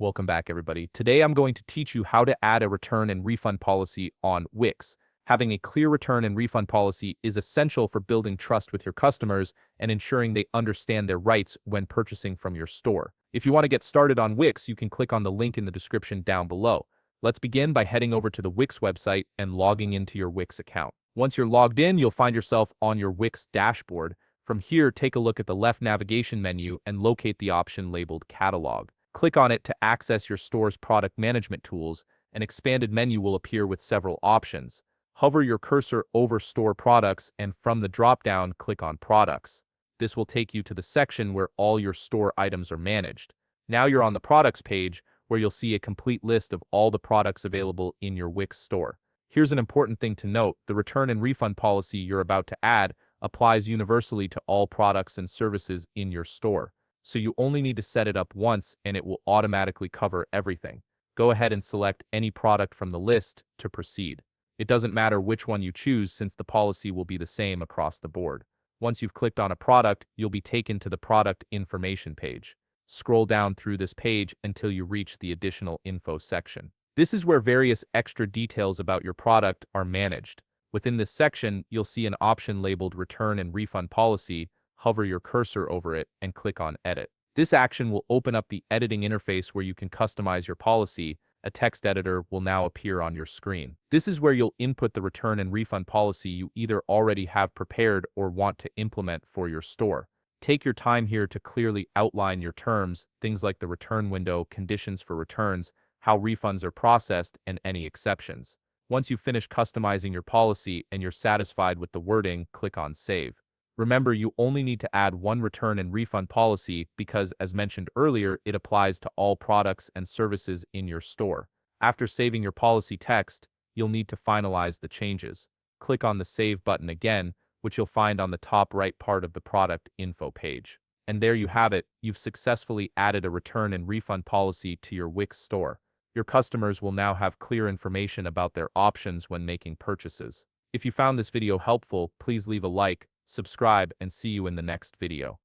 Welcome back, everybody. Today I'm going to teach you how to add a return and refund policy on Wix. Having a clear return and refund policy is essential for building trust with your customers and ensuring they understand their rights when purchasing from your store. If you want to get started on Wix, you can click on the link in the description down below. Let's begin by heading over to the Wix website and logging into your Wix account. Once you're logged in, you'll find yourself on your Wix dashboard. From here, take a look at the left navigation menu and locate the option labeled Catalog. Click on it to access your store's product management tools. An expanded menu will appear with several options. Hover your cursor over Store Products and from the drop-down, click on Products. This will take you to the section where all your store items are managed. Now you're on the Products page, where you'll see a complete list of all the products available in your Wix store. Here's an important thing to note: the return and refund policy you're about to add applies universally to all products and services in your store. So you only need to set it up once and it will automatically cover everything. Go ahead and select any product from the list to proceed. It doesn't matter which one you choose since the policy will be the same across the board. Once you've clicked on a product, you'll be taken to the product information page. Scroll down through this page until you reach the additional info section. This is where various extra details about your product are managed. Within this section, you'll see an option labeled Return and Refund Policy. Hover your cursor over it and click on Edit. This action will open up the editing interface where you can customize your policy. A text editor will now appear on your screen. This is where you'll input the return and refund policy you either already have prepared or want to implement for your store. Take your time here to clearly outline your terms, things like the return window, conditions for returns, how refunds are processed, and any exceptions. Once you've finished customizing your policy and you're satisfied with the wording, click on Save. Remember, you only need to add one return and refund policy because, as mentioned earlier, it applies to all products and services in your store. After saving your policy text, you'll need to finalize the changes. Click on the Save button again, which you'll find on the top right part of the product info page. And there you have it. You've successfully added a return and refund policy to your Wix store. Your customers will now have clear information about their options when making purchases. If you found this video helpful, please leave a like, subscribe, and see you in the next video.